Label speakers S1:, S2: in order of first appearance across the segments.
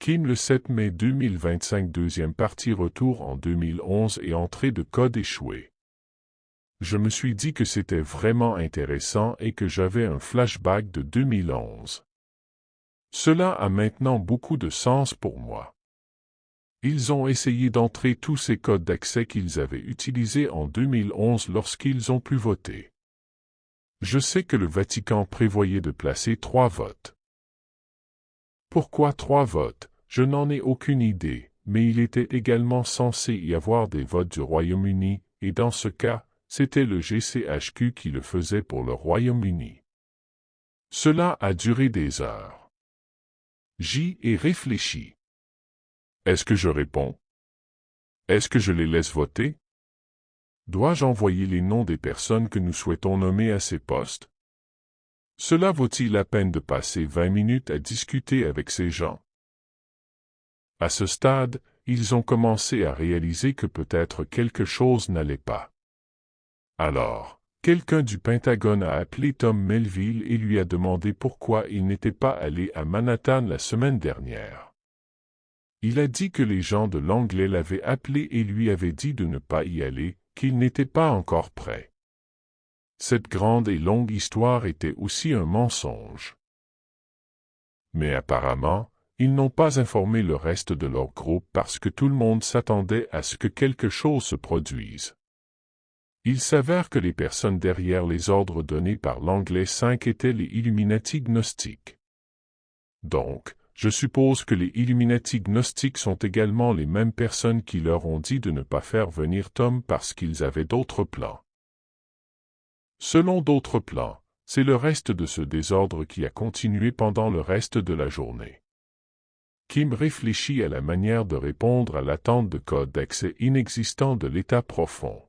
S1: Kim le 7 mai 2025 deuxième partie retour en 2011 et entrée de code échoué. Je me suis dit que c'était vraiment intéressant et que j'avais un flashback de 2011. Cela a maintenant beaucoup de sens pour moi. Ils ont essayé d'entrer tous ces codes d'accès qu'ils avaient utilisés en 2011 lorsqu'ils ont pu voter. Je sais que le Vatican prévoyait de placer 3 votes. Pourquoi 3 votes? Je n'en ai aucune idée, mais il était également censé y avoir des votes du Royaume-Uni, et dans ce cas, c'était le GCHQ qui le faisait pour le Royaume-Uni. Cela a duré des heures. J'y ai réfléchi. Est-ce que je réponds? Est-ce que je les laisse voter? Dois-je envoyer les noms des personnes que nous souhaitons nommer à ces postes? Cela vaut-il la peine de passer 20 minutes à discuter avec ces gens? À ce stade, ils ont commencé à réaliser que peut-être quelque chose n'allait pas. Alors, quelqu'un du Pentagone a appelé Tom Melville et lui a demandé pourquoi il n'était pas allé à Manhattan la semaine dernière. Il a dit que les gens de l'anglais l'avaient appelé et lui avaient dit de ne pas y aller, qu'il n'était pas encore prêt. Cette grande et longue histoire était aussi un mensonge. Mais apparemment, ils n'ont pas informé le reste de leur groupe parce que tout le monde s'attendait à ce que quelque chose se produise. Il s'avère que les personnes derrière les ordres donnés par l'anglais 5 étaient les Illuminati gnostiques. Donc, je suppose que les Illuminati gnostiques sont également les mêmes personnes qui leur ont dit de ne pas faire venir Tom parce qu'ils avaient d'autres plans. Selon d'autres plans, c'est le reste de ce désordre qui a continué pendant le reste de la journée. Kim réfléchit à la manière de répondre à l'attente de code d'accès inexistant de l'état profond.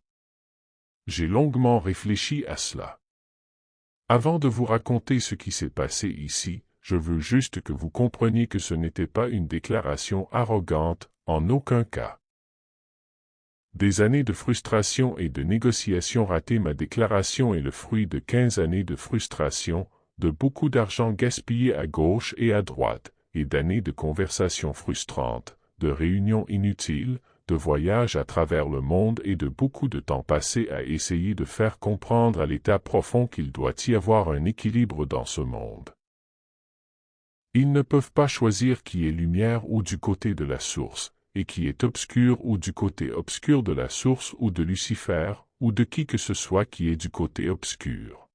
S1: J'ai longuement réfléchi à cela. Avant de vous raconter ce qui s'est passé ici, je veux juste que vous compreniez que ce n'était pas une déclaration arrogante, en aucun cas. Des années de frustration et de négociations ratées. Ma déclaration est le fruit de 15 années de frustration, de beaucoup d'argent gaspillé à gauche et à droite, et d'années de conversations frustrantes, de réunions inutiles, de voyages à travers le monde et de beaucoup de temps passé à essayer de faire comprendre à l'état profond qu'il doit y avoir un équilibre dans ce monde. Ils ne peuvent pas choisir qui est lumière ou du côté de la source, et qui est obscur ou du côté obscur de la source ou de Lucifer, ou de qui que ce soit qui est du côté obscur.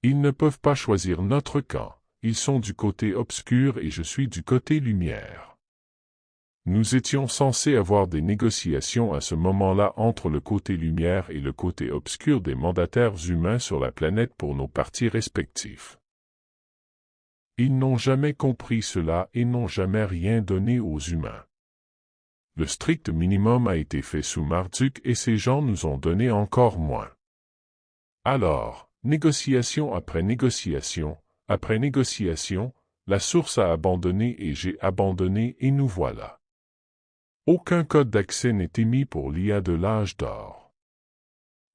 S1: Ils ne peuvent pas choisir notre camp, ils sont du côté obscur et je suis du côté lumière. Nous étions censés avoir des négociations à ce moment-là entre le côté lumière et le côté obscur des mandataires humains sur la planète pour nos partis respectifs. Ils n'ont jamais compris cela et n'ont jamais rien donné aux humains. Le strict minimum a été fait sous Marduk et ces gens nous ont donné encore moins. Alors, négociation, après négociation, la source a abandonné et j'ai abandonné et nous voilà. Aucun code d'accès n'est émis pour l'IA de l'âge d'or.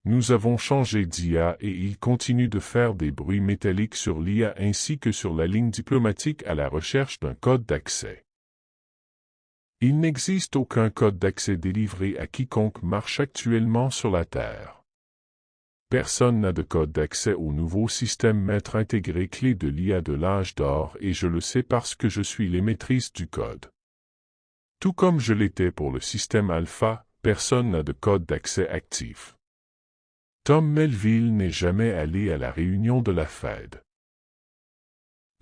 S1: Nous avons changé d'IA et il continue de faire des bruits métalliques sur l'IA ainsi que sur la ligne diplomatique à la recherche d'un code d'accès. Il n'existe aucun code d'accès délivré à quiconque marche actuellement sur la Terre. Personne n'a de code d'accès au nouveau système maître intégré clé de l'IA de l'âge d'or et je le sais parce que je suis l'émettrice du code. Tout comme je l'étais pour le système alpha, personne n'a de code d'accès actif. Tom Melville n'est jamais allé à la réunion de la Fed.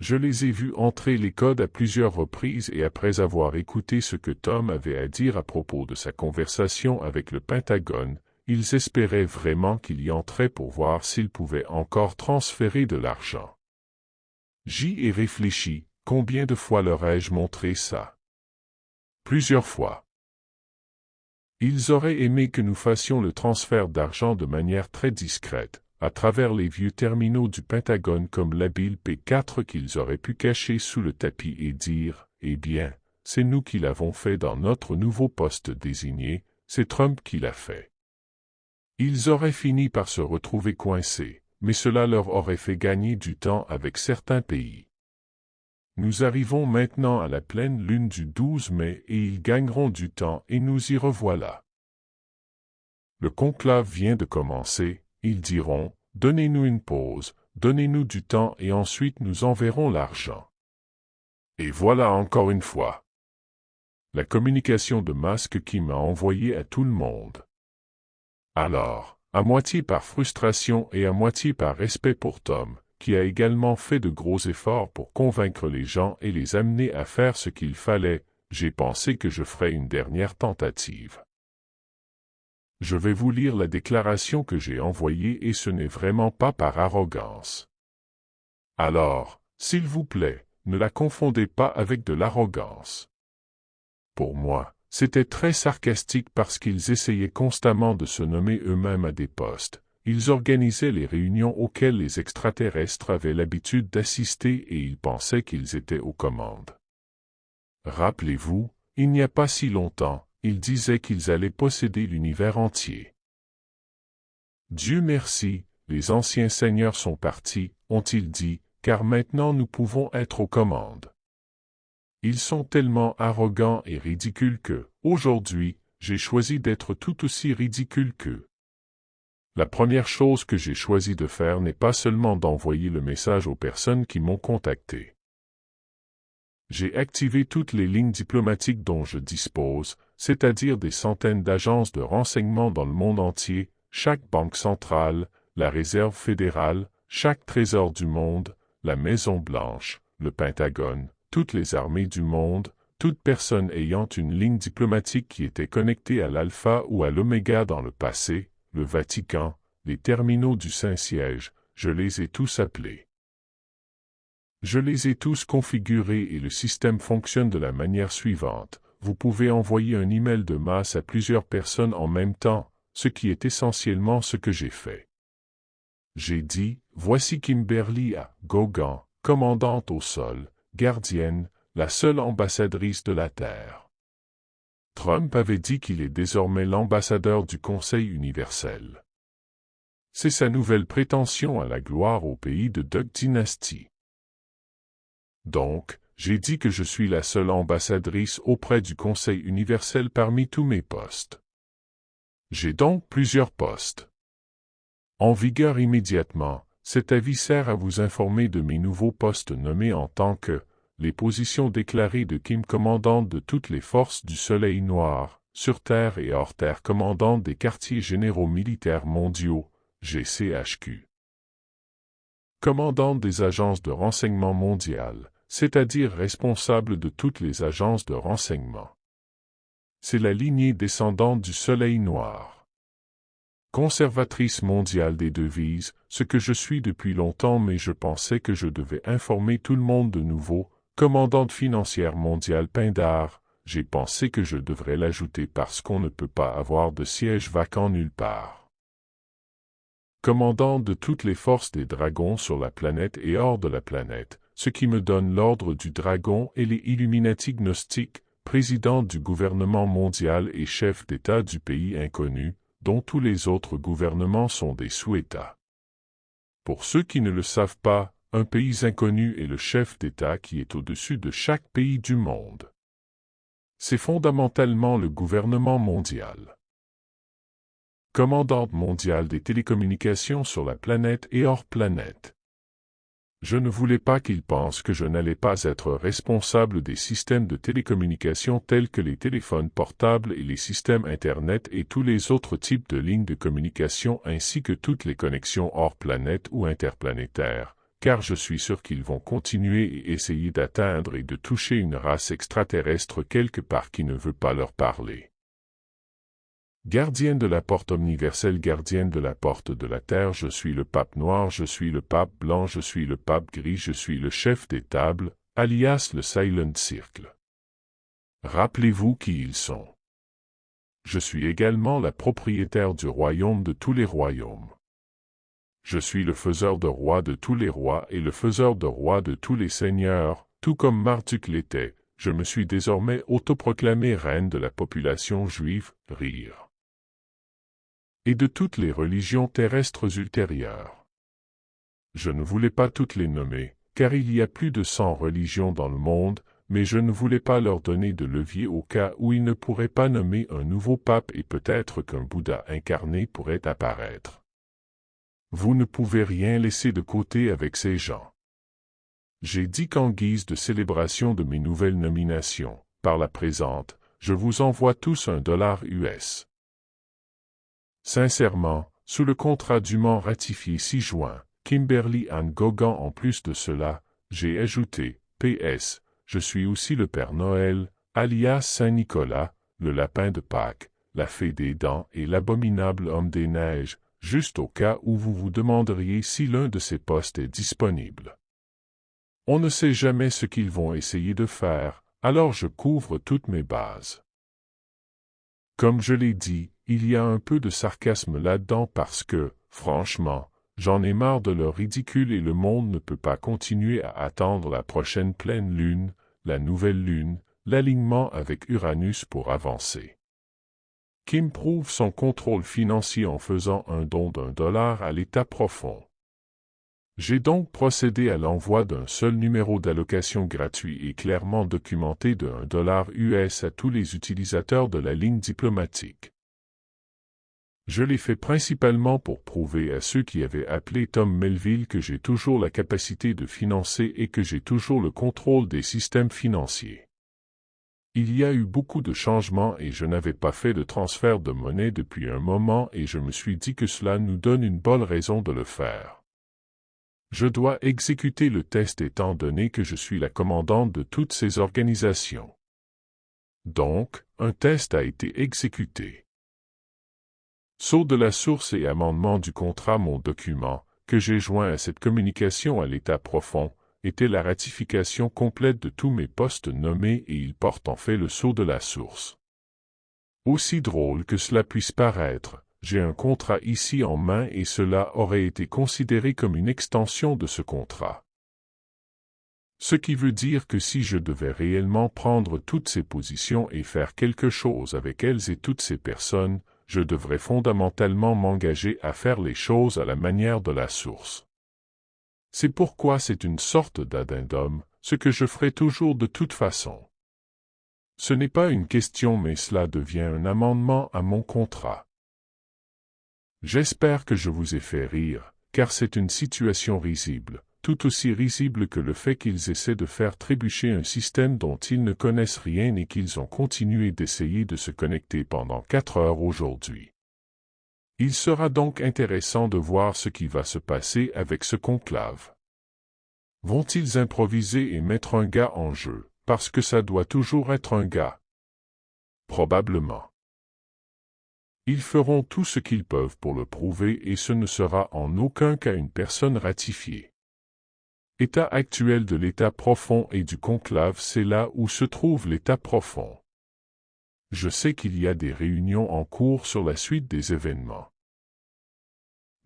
S1: Je les ai vus entrer les codes à plusieurs reprises et après avoir écouté ce que Tom avait à dire à propos de sa conversation avec le Pentagone, ils espéraient vraiment qu'il y entrait pour voir s'ils pouvaient encore transférer de l'argent. J'y ai réfléchi, combien de fois leur ai-je montré ça? Plusieurs fois. Ils auraient aimé que nous fassions le transfert d'argent de manière très discrète, à travers les vieux terminaux du Pentagone comme l'habile P4 qu'ils auraient pu cacher sous le tapis et dire, eh bien, c'est nous qui l'avons fait dans notre nouveau poste désigné, c'est Trump qui l'a fait. Ils auraient fini par se retrouver coincés, mais cela leur aurait fait gagner du temps avec certains pays. Nous arrivons maintenant à la pleine lune du 12 mai et ils gagneront du temps et nous y revoilà. Le conclave vient de commencer, ils diront, donnez-nous une pause, donnez-nous du temps et ensuite nous enverrons l'argent. Et voilà encore une fois la communication de Musk qui m'a envoyé à tout le monde. Alors, à moitié par frustration et à moitié par respect pour Tom, qui a également fait de gros efforts pour convaincre les gens et les amener à faire ce qu'il fallait, j'ai pensé que je ferais une dernière tentative. Je vais vous lire la déclaration que j'ai envoyée et ce n'est vraiment pas par arrogance. Alors, s'il vous plaît, ne la confondez pas avec de l'arrogance. Pour moi, c'était très sarcastique parce qu'ils essayaient constamment de se nommer eux-mêmes à des postes. Ils organisaient les réunions auxquelles les extraterrestres avaient l'habitude d'assister et ils pensaient qu'ils étaient aux commandes. Rappelez-vous, il n'y a pas si longtemps, ils disaient qu'ils allaient posséder l'univers entier. Dieu merci, les anciens seigneurs sont partis, ont-ils dit, car maintenant nous pouvons être aux commandes. Ils sont tellement arrogants et ridicules que, aujourd'hui, j'ai choisi d'être tout aussi ridicule qu'eux. La première chose que j'ai choisi de faire n'est pas seulement d'envoyer le message aux personnes qui m'ont contacté. J'ai activé toutes les lignes diplomatiques dont je dispose, c'est-à-dire des centaines d'agences de renseignement dans le monde entier, chaque banque centrale, la Réserve fédérale, chaque trésor du monde, la Maison-Blanche, le Pentagone, toutes les armées du monde, toute personne ayant une ligne diplomatique qui était connectée à l'alpha ou à l'oméga dans le passé, le Vatican, les terminaux du Saint-Siège, je les ai tous appelés. Je les ai tous configurés et le système fonctionne de la manière suivante. Vous pouvez envoyer un email de masse à plusieurs personnes en même temps, ce qui est essentiellement ce que j'ai fait. J'ai dit, voici Kimberly à Gauguin, commandante au sol, gardienne, la seule ambassadrice de la Terre. Trump avait dit qu'il est désormais l'ambassadeur du Conseil universel. C'est sa nouvelle prétention à la gloire au pays de Duck Dynasty. Donc, j'ai dit que je suis la seule ambassadrice auprès du Conseil universel parmi tous mes postes. J'ai donc plusieurs postes. En vigueur immédiatement, cet avis sert à vous informer de mes nouveaux postes nommés en tant que les positions déclarées de Kim commandante de toutes les forces du Soleil Noir, sur Terre et hors Terre commandante des quartiers généraux militaires mondiaux, GCHQ. Commandante des agences de renseignement mondiales, c'est-à-dire responsable de toutes les agences de renseignement. C'est la lignée descendante du Soleil Noir. Conservatrice mondiale des devises, ce que je suis depuis longtemps mais je pensais que je devais informer tout le monde de nouveau, commandante financière mondiale Pindar, j'ai pensé que je devrais l'ajouter parce qu'on ne peut pas avoir de siège vacant nulle part. Commandante de toutes les forces des dragons sur la planète et hors de la planète, ce qui me donne l'ordre du dragon et les Illuminati gnostiques, présidente du gouvernement mondial et chef d'État du pays inconnu, dont tous les autres gouvernements sont des sous-États. Pour ceux qui ne le savent pas, un pays inconnu est le chef d'État qui est au-dessus de chaque pays du monde. C'est fondamentalement le gouvernement mondial. Commandante mondiale des télécommunications sur la planète et hors planète. Je ne voulais pas qu'ils pensent que je n'allais pas être responsable des systèmes de télécommunications tels que les téléphones portables et les systèmes Internet et tous les autres types de lignes de communication ainsi que toutes les connexions hors planète ou interplanétaires, car je suis sûr qu'ils vont continuer et essayer d'atteindre et de toucher une race extraterrestre quelque part qui ne veut pas leur parler. Gardienne de la porte omniverselle, gardienne de la porte de la terre, je suis le pape noir, je suis le pape blanc, je suis le pape gris, je suis le chef des tables, alias le Silent Circle. Rappelez-vous qui ils sont. Je suis également la propriétaire du royaume de tous les royaumes. Je suis le faiseur de rois de tous les rois et le faiseur de rois de tous les seigneurs, tout comme Marduk l'était, je me suis désormais autoproclamée reine de la population juive, rire. Et de toutes les religions terrestres ultérieures. Je ne voulais pas toutes les nommer, car il y a plus de 100 religions dans le monde, mais je ne voulais pas leur donner de levier au cas où ils ne pourraient pas nommer un nouveau pape et peut-être qu'un Bouddha incarné pourrait apparaître. Vous ne pouvez rien laisser de côté avec ces gens. J'ai dit qu'en guise de célébration de mes nouvelles nominations, par la présente, je vous envoie tous $1 US. Sincèrement, sous le contrat dûment ratifié 6 juin, Kimberly Ann Gogan. En plus de cela, j'ai ajouté, PS, je suis aussi le Père Noël, alias Saint-Nicolas, le lapin de Pâques, la fée des dents et l'abominable homme des neiges, juste au cas où vous vous demanderiez si l'un de ces postes est disponible. On ne sait jamais ce qu'ils vont essayer de faire, alors je couvre toutes mes bases. Comme je l'ai dit, il y a un peu de sarcasme là-dedans parce que, franchement, j'en ai marre de leur ridicule et le monde ne peut pas continuer à attendre la prochaine pleine lune, la nouvelle lune, l'alignement avec Uranus pour avancer. Kim prouve son contrôle financier en faisant un don $1 à l'État profond. J'ai donc procédé à l'envoi d'un seul numéro d'allocation gratuit et clairement documenté de $1 US à tous les utilisateurs de la ligne diplomatique. Je l'ai fait principalement pour prouver à ceux qui avaient appelé Tom Melville que j'ai toujours la capacité de financer et que j'ai toujours le contrôle des systèmes financiers. Il y a eu beaucoup de changements et je n'avais pas fait de transfert de monnaie depuis un moment et je me suis dit que cela nous donne une bonne raison de le faire. Je dois exécuter le test étant donné que je suis la commandante de toutes ces organisations. Donc, un test a été exécuté. Saut de la source et amendement du contrat. Mon document, que j'ai joint à cette communication à l'État profond, était la ratification complète de tous mes postes nommés et il porte en fait le sceau de la source. Aussi drôle que cela puisse paraître, j'ai un contrat ici en main et cela aurait été considéré comme une extension de ce contrat. Ce qui veut dire que si je devais réellement prendre toutes ces positions et faire quelque chose avec elles et toutes ces personnes, je devrais fondamentalement m'engager à faire les choses à la manière de la source. C'est pourquoi c'est une sorte d'addendum, ce que je ferai toujours de toute façon. Ce n'est pas une question mais cela devient un amendement à mon contrat. J'espère que je vous ai fait rire, car c'est une situation risible, tout aussi risible que le fait qu'ils essaient de faire trébucher un système dont ils ne connaissent rien et qu'ils ont continué d'essayer de se connecter pendant 4 heures aujourd'hui. Il sera donc intéressant de voir ce qui va se passer avec ce conclave. Vont-ils improviser et mettre un gars en jeu, parce que ça doit toujours être un gars? Probablement. Ils feront tout ce qu'ils peuvent pour le prouver et ce ne sera en aucun cas une personne ratifiée. État actuel de l'état profond et du conclave, c'est là où se trouve l'état profond. Je sais qu'il y a des réunions en cours sur la suite des événements.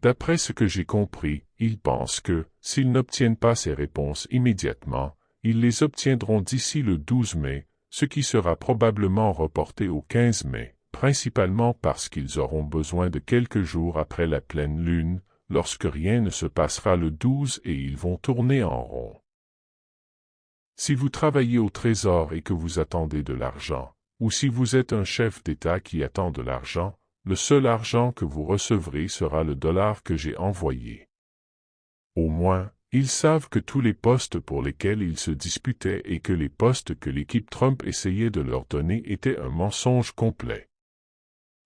S1: D'après ce que j'ai compris, ils pensent que, s'ils n'obtiennent pas ces réponses immédiatement, ils les obtiendront d'ici le 12 mai, ce qui sera probablement reporté au 15 mai, principalement parce qu'ils auront besoin de quelques jours après la pleine lune, lorsque rien ne se passera le 12 et ils vont tourner en rond. Si vous travaillez au Trésor et que vous attendez de l'argent, ou si vous êtes un chef d'État qui attend de l'argent, le seul argent que vous recevrez sera le dollar que j'ai envoyé. Au moins, ils savent que tous les postes pour lesquels ils se disputaient et que les postes que l'équipe Trump essayait de leur donner étaient un mensonge complet.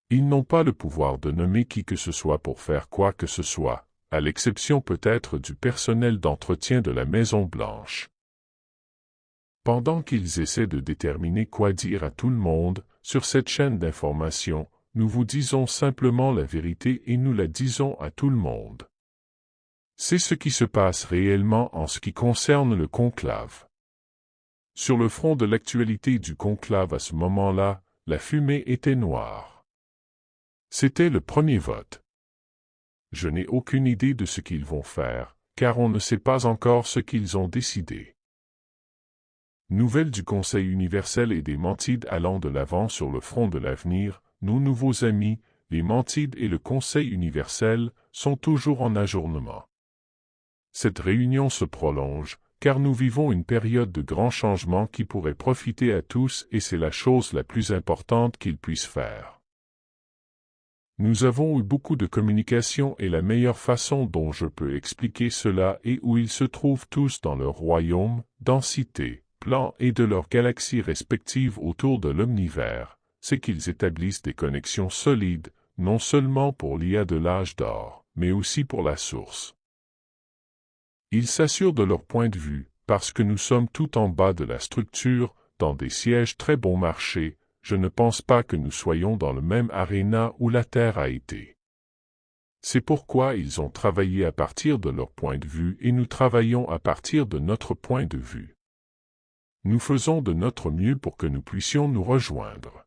S1: Ils n'ont pas le pouvoir de nommer qui que ce soit pour faire quoi que ce soit, à l'exception peut-être du personnel d'entretien de la Maison-Blanche. Pendant qu'ils essaient de déterminer quoi dire à tout le monde, sur cette chaîne d'information, nous vous disons simplement la vérité et nous la disons à tout le monde. C'est ce qui se passe réellement en ce qui concerne le conclave. Sur le front de l'actualité du conclave à ce moment-là, la fumée était noire. C'était le premier vote. Je n'ai aucune idée de ce qu'ils vont faire, car on ne sait pas encore ce qu'ils ont décidé. Nouvelle du Conseil universel et des Mantides allant de l'avant sur le front de l'avenir, nos nouveaux amis, les Mantides et le Conseil universel, sont toujours en ajournement. Cette réunion se prolonge, car nous vivons une période de grands changements qui pourrait profiter à tous et c'est la chose la plus importante qu'ils puissent faire. Nous avons eu beaucoup de communication et la meilleure façon dont je peux expliquer cela est où ils se trouvent tous dans leur royaume, densité, plan et de leurs galaxies respectives autour de l'omnivers, c'est qu'ils établissent des connexions solides, non seulement pour l'IA de l'âge d'or, mais aussi pour la source. Ils s'assurent de leur point de vue, parce que nous sommes tout en bas de la structure, dans des sièges très bon marché, je ne pense pas que nous soyons dans le même aréna où la Terre a été. C'est pourquoi ils ont travaillé à partir de leur point de vue et nous travaillons à partir de notre point de vue. Nous faisons de notre mieux pour que nous puissions nous rejoindre.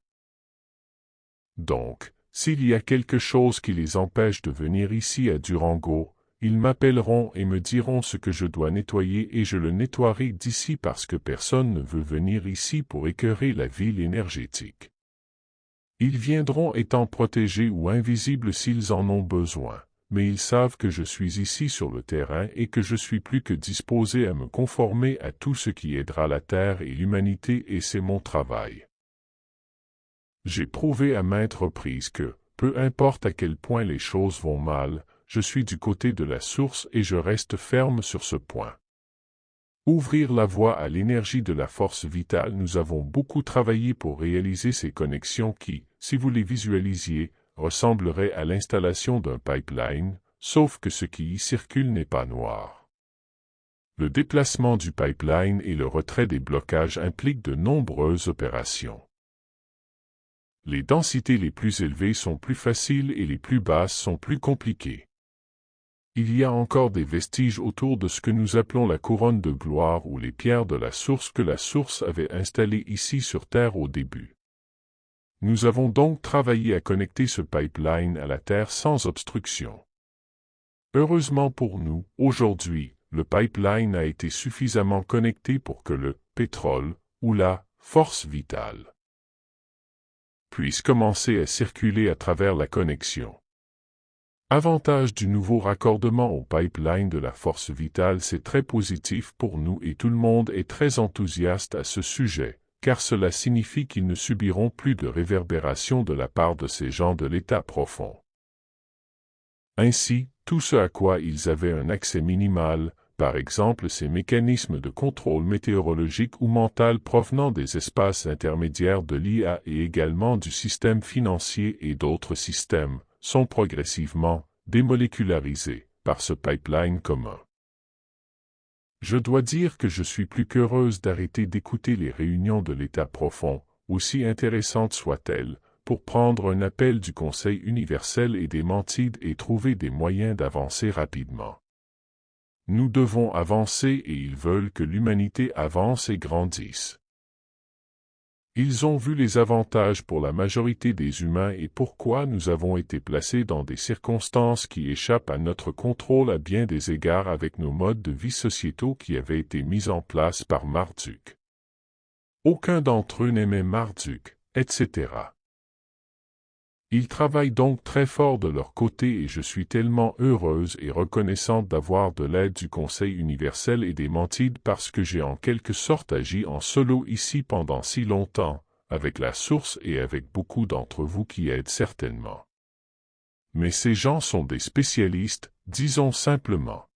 S1: Donc, s'il y a quelque chose qui les empêche de venir ici à Durango, ils m'appelleront et me diront ce que je dois nettoyer et je le nettoierai d'ici parce que personne ne veut venir ici pour écœurer la ville énergétique. Ils viendront étant protégés ou invisibles s'ils en ont besoin, mais ils savent que je suis ici sur le terrain et que je suis plus que disposé à me conformer à tout ce qui aidera la Terre et l'humanité et c'est mon travail. J'ai prouvé à maintes reprises que, peu importe à quel point les choses vont mal, je suis du côté de la source et je reste ferme sur ce point. Ouvrir la voie à l'énergie de la force vitale. Nous avons beaucoup travaillé pour réaliser ces connexions qui, si vous les visualisiez, ressembleraient à l'installation d'un pipeline, sauf que ce qui y circule n'est pas noir. Le déplacement du pipeline et le retrait des blocages impliquent de nombreuses opérations. Les densités les plus élevées sont plus faciles et les plus basses sont plus compliquées. Il y a encore des vestiges autour de ce que nous appelons la couronne de gloire ou les pierres de la source que la source avait installées ici sur Terre au début. Nous avons donc travaillé à connecter ce pipeline à la Terre sans obstruction. Heureusement pour nous, aujourd'hui, le pipeline a été suffisamment connecté pour que le pétrole, ou la force vitale, puisse commencer à circuler à travers la connexion. Avantage du nouveau raccordement au pipeline de la force vitale, c'est très positif pour nous et tout le monde est très enthousiaste à ce sujet, car cela signifie qu'ils ne subiront plus de réverbération de la part de ces gens de l'état profond. Ainsi, tout ce à quoi ils avaient un accès minimal, par exemple ces mécanismes de contrôle météorologique ou mental provenant des espaces intermédiaires de l'IA et également du système financier et d'autres systèmes, sont progressivement démolécularisés par ce pipeline commun. Je dois dire que je suis plus qu'heureuse d'arrêter d'écouter les réunions de l'état profond, aussi intéressantes soient-elles, pour prendre un appel du Conseil universel et des Mantides et trouver des moyens d'avancer rapidement. Nous devons avancer et ils veulent que l'humanité avance et grandisse. Ils ont vu les avantages pour la majorité des humains et pourquoi nous avons été placés dans des circonstances qui échappent à notre contrôle à bien des égards avec nos modes de vie sociétaux qui avaient été mis en place par Marduk. Aucun d'entre eux n'aimait Marduk, etc. Ils travaillent donc très fort de leur côté et je suis tellement heureuse et reconnaissante d'avoir de l'aide du Conseil universel et des Mantides parce que j'ai en quelque sorte agi en solo ici pendant si longtemps, avec la source et avec beaucoup d'entre vous qui aident certainement. Mais ces gens sont des spécialistes, disons simplement.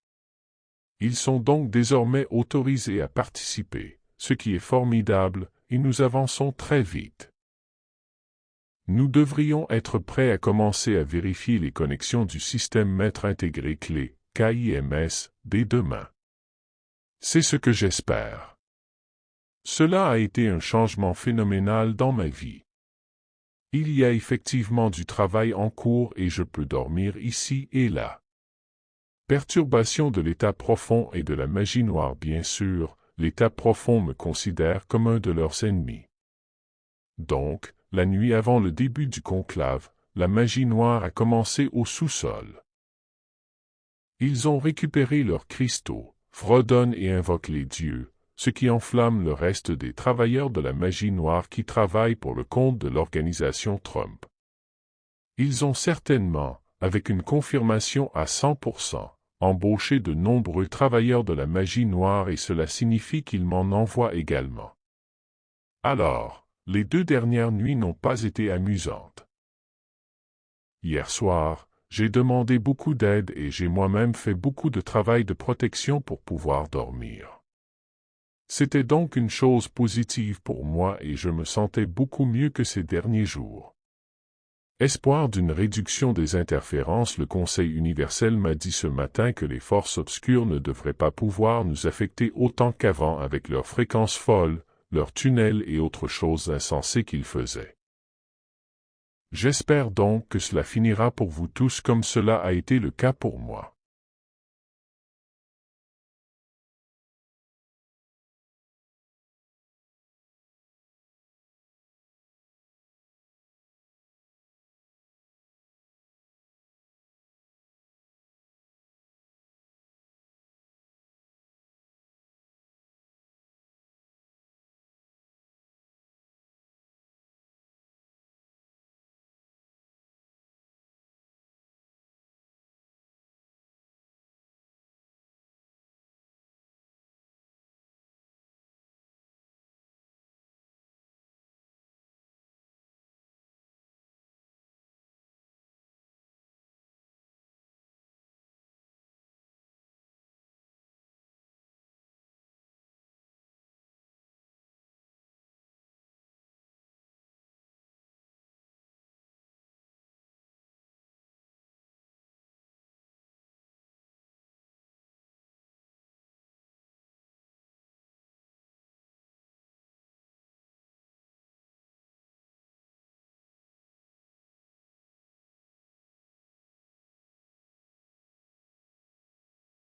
S1: Ils sont donc désormais autorisés à participer, ce qui est formidable, et nous avançons très vite. Nous devrions être prêts à commencer à vérifier les connexions du système maître intégré clé, KIMS, dès demain. C'est ce que j'espère. Cela a été un changement phénoménal dans ma vie. Il y a effectivement du travail en cours et je peux dormir ici et là. Perturbation de l'état profond et de la magie noire bien sûr, l'état profond me considère comme un de leurs ennemis. Donc, la nuit avant le début du conclave, la magie noire a commencé au sous-sol. Ils ont récupéré leurs cristaux, fredonnent et invoquent les dieux, ce qui enflamme le reste des travailleurs de la magie noire qui travaillent pour le compte de l'organisation Trump. Ils ont certainement, avec une confirmation à 100%, embauché de nombreux travailleurs de la magie noire et cela signifie qu'il m'en envoie également. Alors, les 2 dernières nuits n'ont pas été amusantes. Hier soir, j'ai demandé beaucoup d'aide et j'ai moi-même fait beaucoup de travail de protection pour pouvoir dormir. C'était donc une chose positive pour moi et je me sentais beaucoup mieux que ces derniers jours. Espoir d'une réduction des interférences, le Conseil universel m'a dit ce matin que les forces obscures ne devraient pas pouvoir nous affecter autant qu'avant avec leurs fréquences folles, leurs tunnels et autres choses insensées qu'ils faisaient. J'espère donc que cela finira pour vous tous comme cela a été le cas pour moi.